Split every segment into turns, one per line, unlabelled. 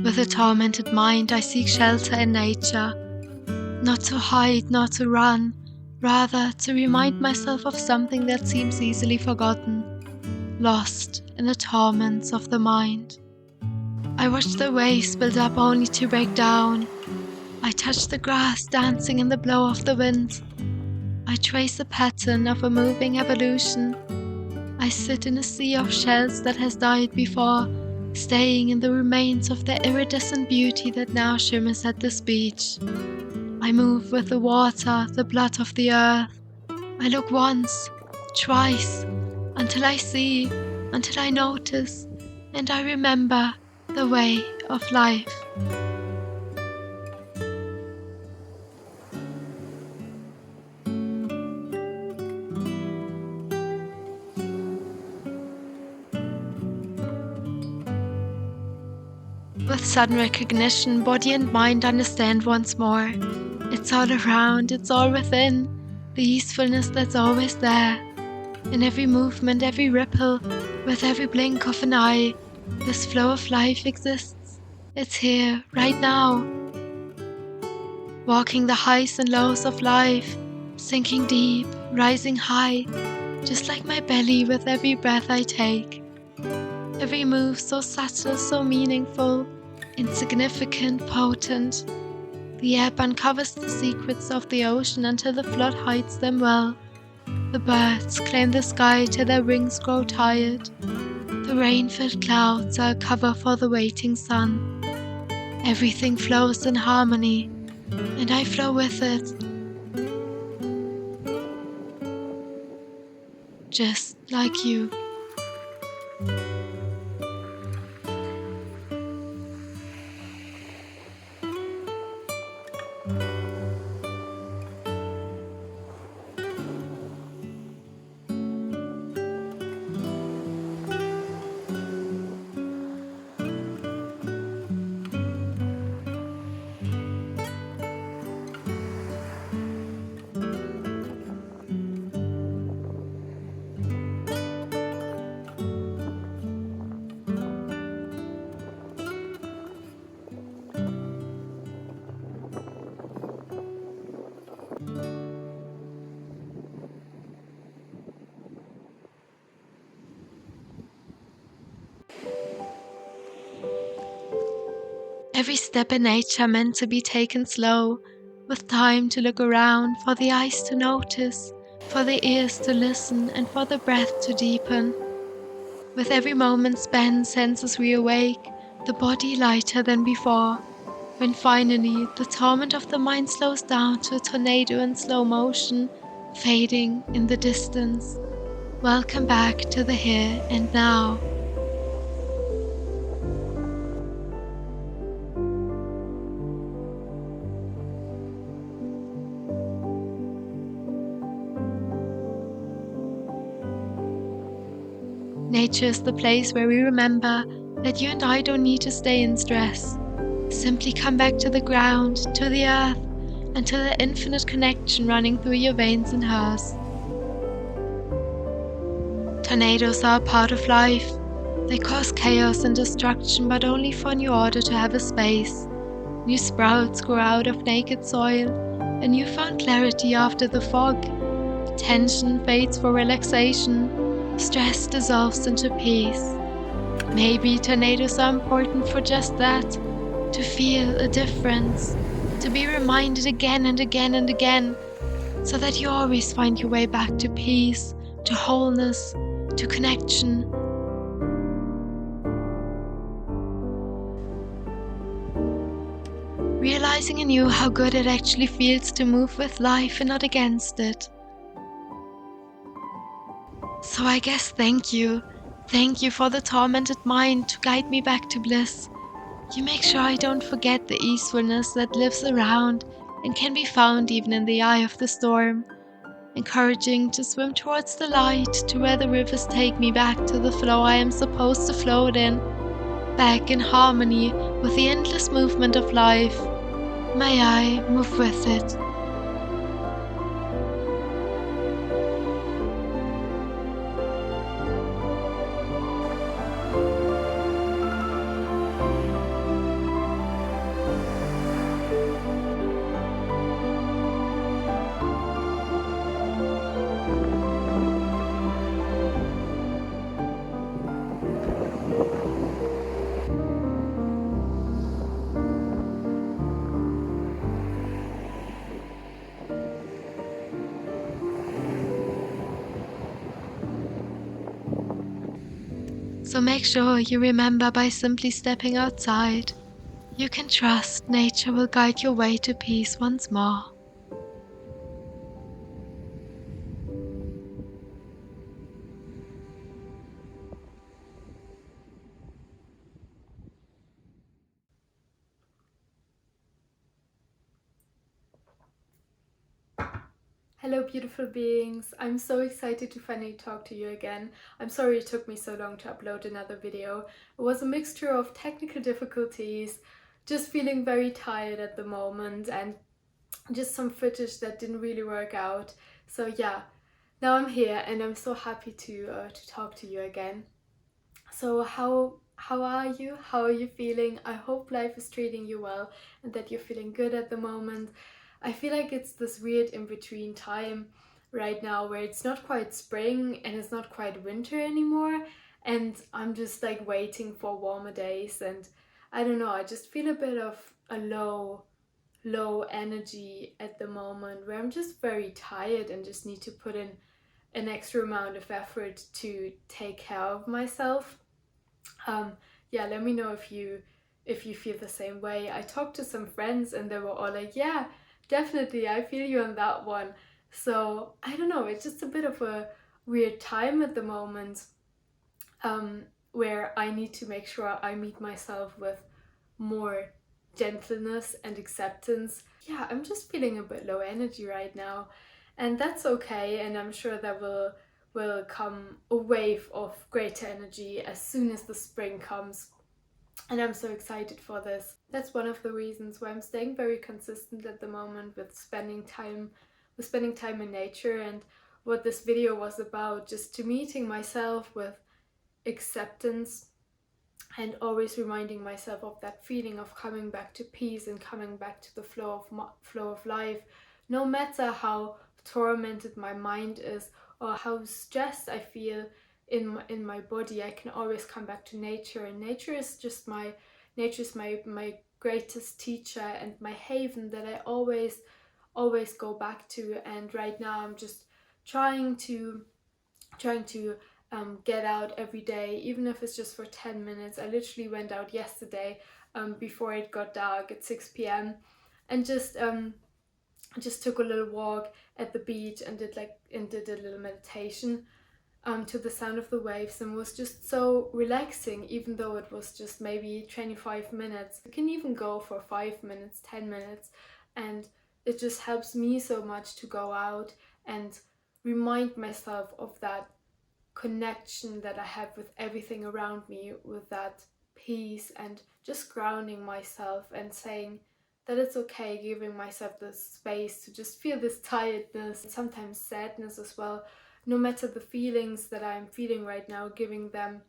With a tormented mind, I seek shelter in nature, not to hide, not to run, rather to remind myself of something that seems easily forgotten, lost in the torments of the mind. I watch the waves build up only to break down. I touch the grass dancing in the blow of the wind. I trace the pattern of a moving evolution. I sit in a sea of shells that has died before, staying in the remains of their iridescent beauty that now shimmers at this beach. I move with the water, the blood of the earth. I look once, twice, until I see, until I notice, and I remember the way of life. With sudden recognition, body and mind understand once more. It's all around, it's all within, the easefulness that's always there. In every movement, every ripple, with every blink of an eye, this flow of life exists. It's here, right now. Walking the highs and lows of life, sinking deep, rising high, just like my belly with every breath I take. Every move so subtle, so meaningful, insignificant, potent. The ebb uncovers the secrets of the ocean until the flood hides them well. The birds claim the sky till their wings grow tired. The rain-filled clouds are a cover for the waiting sun. Everything flows in harmony, and I flow with it. Just like you. Every step in nature meant to be taken slow, with time to look around, for the eyes to notice, for the ears to listen, and for the breath to deepen. With every moment spent, senses reawake, the body lighter than before. When finally the torment of the mind slows down to a tornado in slow motion, fading in the distance. Welcome back to the here and now. Nature is the place where we remember that you and I don't need to stay in stress. Simply come back to the ground, to the earth, and to the infinite connection running through your veins and hers. Tornadoes are a part of life. They cause chaos and destruction, but only for new order to have a space. New sprouts grow out of naked soil, a newfound clarity after the fog. Tension fades for relaxation. Stress dissolves into peace. Maybe tornadoes are important for just that, to feel a difference, to be reminded again and again and again, so that you always find your way back to peace, to wholeness, to connection. Realizing anew how good it actually feels to move with life and not against it. So I guess thank you. Thank you for the tormented mind to guide me back to bliss. You make sure I don't forget the easefulness that lives around and can be found even in the eye of the storm. Encouraging to swim towards the light, to where the rivers take me back to the flow I am supposed to float in. Back in harmony with the endless movement of life. May I move with it. So make sure you remember by simply stepping outside, you can trust nature will guide your way to peace once more.
Hello, beautiful beings. I'm so excited to finally talk to you again. I'm sorry it took me so long to upload another video. It was a mixture of technical difficulties, just feeling very tired at the moment, and just some footage that didn't really work out. So yeah, now I'm here and I'm so happy to talk to you again. So how are you? How are you feeling? I hope life is treating you well and that you're feeling good at the moment. I feel like it's this weird in between time right now where it's not quite spring and it's not quite winter anymore, and I'm just like waiting for warmer days, and I don't know, I just feel a bit of a low energy at the moment where I'm just very tired and just need to put in an extra amount of effort to take care of myself. um, yeah, let me know if you feel the same way. I talked to some friends and they were all like, yeah, definitely, I feel you on that one. So I don't know, it's just a bit of a weird time at the moment, um, where I need to make sure I meet myself with more gentleness and acceptance. Yeah, I'm just feeling a bit low energy right now, and that's okay. And I'm sure there will come a wave of greater energy as soon as the spring comes. And I'm so excited for this. That's one of the reasons why I'm staying very consistent at the moment with spending time in nature, and what this video was about, just to meeting myself with acceptance and always reminding myself of that feeling of coming back to peace and coming back to the flow of life, no matter how tormented my mind is or how stressed I feel in my body. I can always come back to nature, and nature is my greatest teacher and my haven that I always go back to. And right now I'm just trying to get out every day, even if it's just for 10 minutes. I literally went out yesterday, before it got dark at 6 p.m. and just took a little walk at the beach and did a little meditation, to the sound of the waves, and was just so relaxing, even though it was just maybe 25 minutes. You can even go for 5 minutes, 10 minutes, and it just helps me so much to go out and remind myself of that connection that I have with everything around me, with that peace, and just grounding myself and saying that it's okay, giving myself the space to just feel this tiredness and sometimes sadness as well. No matter the feelings that I'm feeling right now, giving them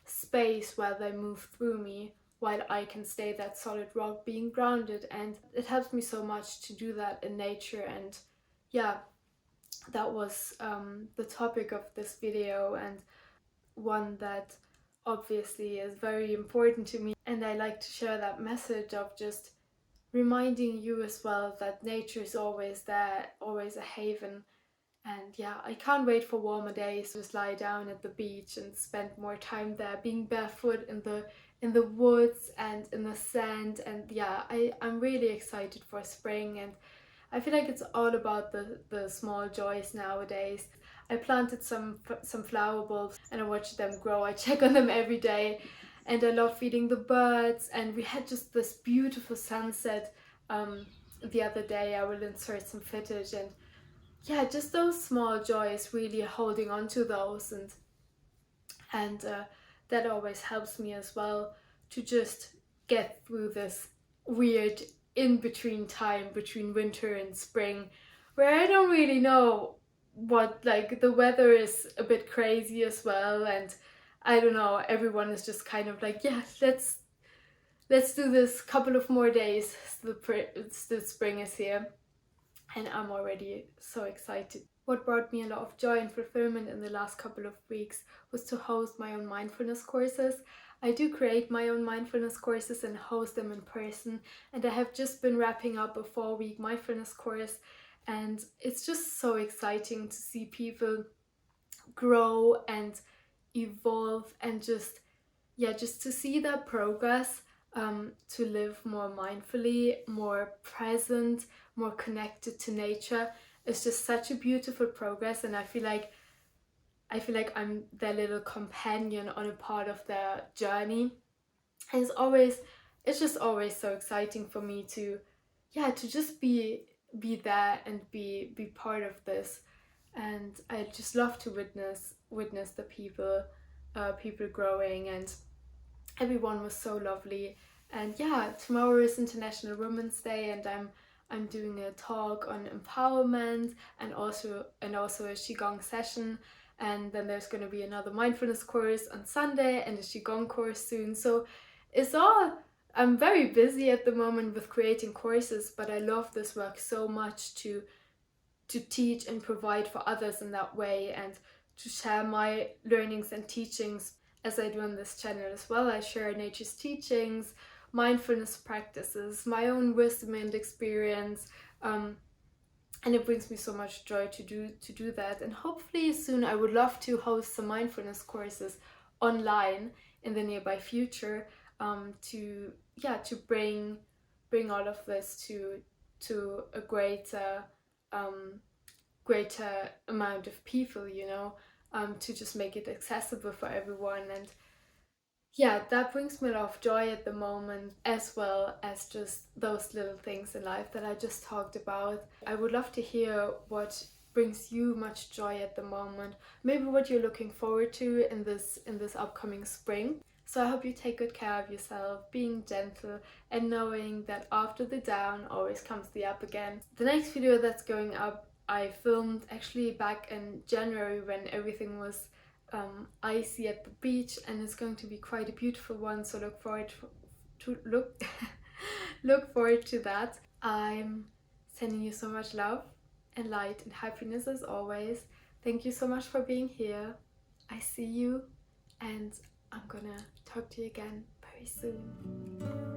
space while they move through me, while I can stay that solid rock, being grounded. And it helps me so much to do that in nature. And yeah, that was the topic of this video, and one that obviously is very important to me. And I like to share that message of just reminding you as well that nature is always there, always a haven. And yeah, I can't wait for warmer days to just lie down at the beach and spend more time there, being barefoot in the woods and in the sand. And yeah, I'm really excited for spring, and I feel like it's all about the small joys nowadays. I planted some flower bulbs and I watch them grow. I check on them every day, and I love feeding the birds. And we had just this beautiful sunset, the other day. I will insert some footage, and yeah, just those small joys, really holding on to those, and that always helps me as well to just get through this weird in between time between winter and spring, where I don't really know what, like, the weather is a bit crazy as well. And I don't know, everyone is just kind of like, yeah, let's do this couple of more days. The spring is here, and I'm already so excited. What brought me a lot of joy and fulfillment in the last couple of weeks was to host my own mindfulness courses. I do create my own mindfulness courses and host them in person, and I have just been wrapping up a 4-week mindfulness course, and it's just so exciting to see people grow and evolve and just yeah, just to see that progress, to live more mindfully, more present, more connected to nature, is just such a beautiful progress. And I feel like I'm their little companion on a part of their journey. And it's just always so exciting for me to, yeah, to just be there and be part of this. And I just love to witness the people growing, and everyone was so lovely. And yeah, tomorrow is International Women's Day, and I'm doing a talk on empowerment, and also a qigong session. And then there's going to be another mindfulness course on Sunday and a qigong course soon. So it's all, I'm very busy at the moment with creating courses, but I love this work so much to teach and provide for others in that way, and to share my learnings and teachings as I do on this channel as well. I share nature's teachings, mindfulness practices, my own wisdom and experience, and it brings me so much joy to do that. And hopefully soon I would love to host some mindfulness courses online in the nearby future, to, yeah, to bring all of this to a greater amount of people, to just make it accessible for everyone. And yeah, that brings me a lot of joy at the moment, as well as just those little things in life that I just talked about. I would love to hear what brings you much joy at the moment, maybe what you're looking forward to in this upcoming spring. So I hope you take good care of yourself, being gentle and knowing that after the down always comes the up again. The next video that's going up I filmed actually back in January when everything was icy at the beach, and it's going to be quite a beautiful one. So look forward to look look forward to that. I'm sending you so much love and light and happiness as always. Thank you so much for being here. I see you, and I'm gonna talk to you again very soon.